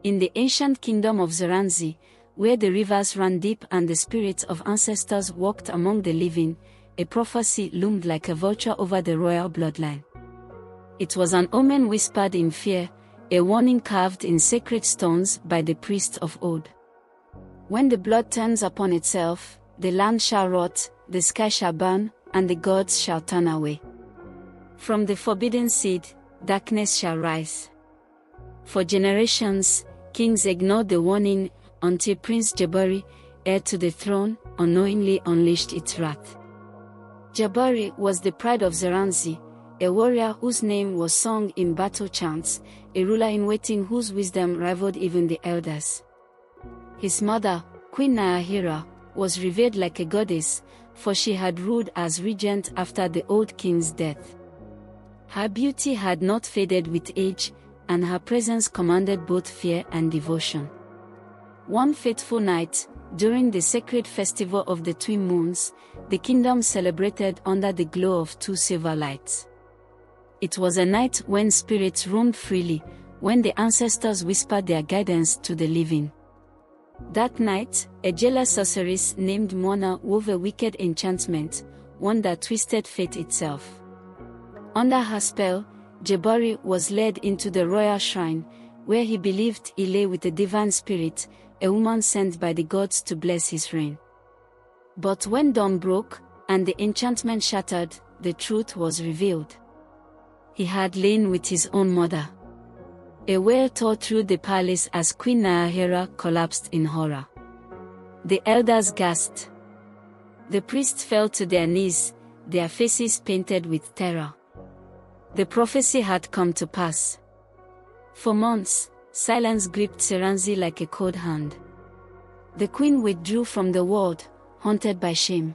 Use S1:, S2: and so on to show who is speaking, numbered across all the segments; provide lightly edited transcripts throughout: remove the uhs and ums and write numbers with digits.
S1: In the ancient kingdom of Ziranzi, where the rivers ran deep and the spirits of ancestors walked among the living, a prophecy loomed like a vulture over the royal bloodline. It was an omen whispered in fear, a warning carved in sacred stones by the priests of old. When the blood turns upon itself, the land shall rot, the sky shall burn, and the gods shall turn away. From the forbidden seed, darkness shall rise. For generations, kings ignored the warning, until Prince Jabari, heir to the throne, unknowingly unleashed its wrath. Jabari was the pride of Ziranzi, a warrior whose name was sung in battle chants, a ruler in waiting whose wisdom rivaled even the elders. His mother, Queen Nyahera, was revered like a goddess, for she had ruled as regent after the old king's death. Her beauty had not faded with age, and her presence commanded both fear and devotion. One fateful night, during the sacred festival of the twin moons, the kingdom celebrated under the glow of two silver lights. It was a night when spirits roamed freely, when the ancestors whispered their guidance to the living. That night, a jealous sorceress named Mona wove a wicked enchantment, one that twisted fate itself. Under her spell, Jabari was led into the royal shrine, where he believed he lay with a divine spirit, a woman sent by the gods to bless his reign. But when dawn broke, and the enchantment shattered, the truth was revealed. He had lain with his own mother. A wail tore through the palace as Queen Nyahera collapsed in horror. The elders gasped. The priests fell to their knees, their faces painted with terror. The prophecy had come to pass. For months, silence gripped Ziranzi like a cold hand. The queen withdrew from the world, haunted by shame.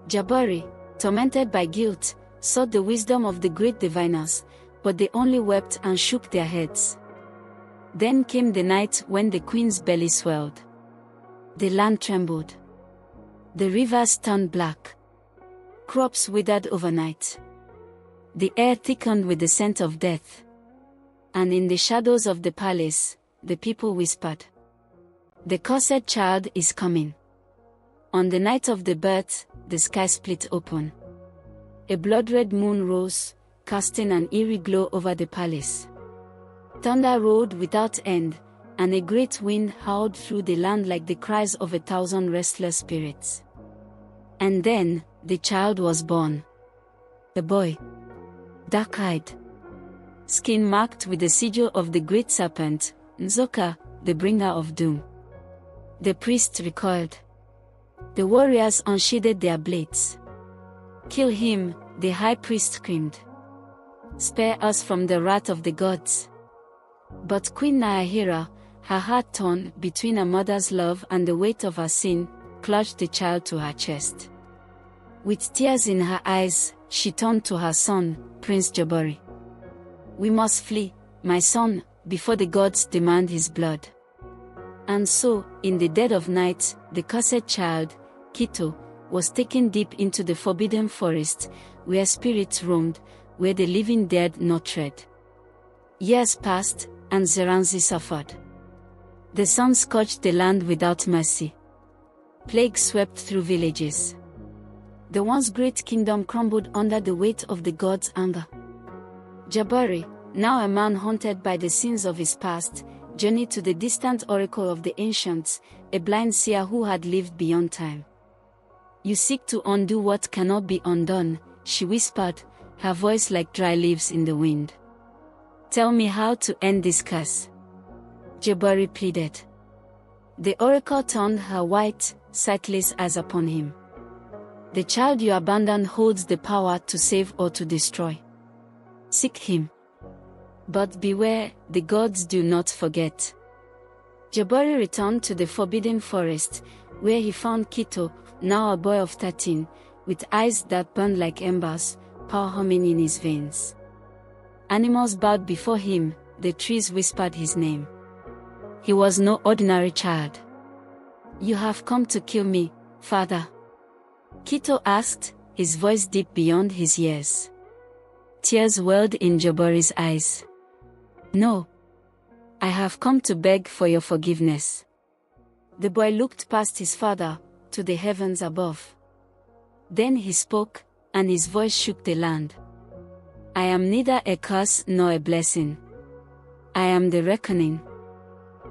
S1: Jabari, tormented by guilt, sought the wisdom of the great diviners, but they only wept and shook their heads. Then came the night when the queen's belly swelled. The land trembled. The rivers turned black. Crops withered overnight. The air thickened with the scent of death. And in the shadows of the palace, the people whispered, "The cursed child is coming." On the night of the birth, the sky split open. A blood-red moon rose, casting an eerie glow over the palace. Thunder roared without end, and a great wind howled through the land like the cries of 1,000 restless spirits. And then, the child was born. A boy. Dark-eyed. Skin marked with the sigil of the great serpent, Nzoka, the bringer of doom. The priests recoiled. The warriors unsheathed their blades. "Kill him," the high priest screamed. "Spare us from the wrath of the gods." But Queen Nyahera, her heart torn between a mother's love and the weight of her sin, clutched the child to her chest. With tears in her eyes, she turned to her son, Prince Jabari. "We must flee, my son, before the gods demand his blood." And so, in the dead of night, the cursed child, Kito, was taken deep into the forbidden forest, where spirits roamed, where the living dared not tread. Years passed, and Ziranzi suffered. The sun scorched the land without mercy. Plague swept through villages. The once great kingdom crumbled under the weight of the gods' anger. Jabari, now a man haunted by the sins of his past, journeyed to the distant oracle of the ancients, a blind seer who had lived beyond time. "You seek to undo what cannot be undone," she whispered, her voice like dry leaves in the wind. "Tell me how to end this curse." Jabari pleaded. The oracle turned her white, sightless eyes upon him. "The child you abandoned holds the power to save or to destroy. Seek him. But beware, the gods do not forget." Jabari returned to the forbidden forest, where he found Kito, now a boy of 13, with eyes that burned like embers, power humming in his veins. Animals bowed before him, the trees whispered his name. He was no ordinary child. "You have come to kill me, father?" Kito asked, his voice deep beyond his years. Tears welled in Jabari's eyes. "No. I have come to beg for your forgiveness. The boy looked past his father, to the heavens above. Then he spoke, and his voice shook the land. I am neither a curse nor a blessing. I am the reckoning.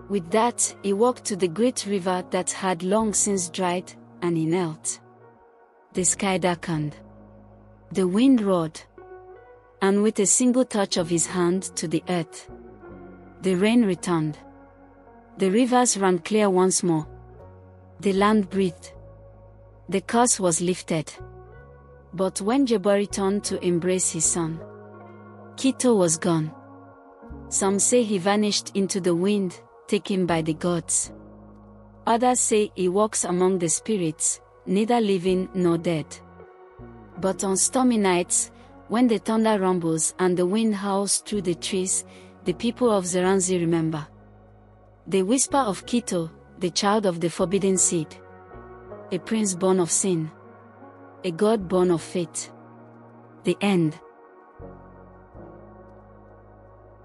S1: With that, he walked to the great river that had long since dried, and he knelt. The sky darkened. The wind roared. And with a single touch of his hand to the earth, the rain returned. The rivers ran clear once more. The land breathed. The curse was lifted. But when Jabari turned to embrace his son, Kito was gone. Some say he vanished into the wind, taken by the gods. Others say he walks among the spirits, neither living nor dead. But on stormy nights, when the thunder rumbles and the wind howls through the trees, the people of Ziranzi remember. They whisper of Kito, the child of the forbidden seed. A prince born of sin. A god born of fate. The end.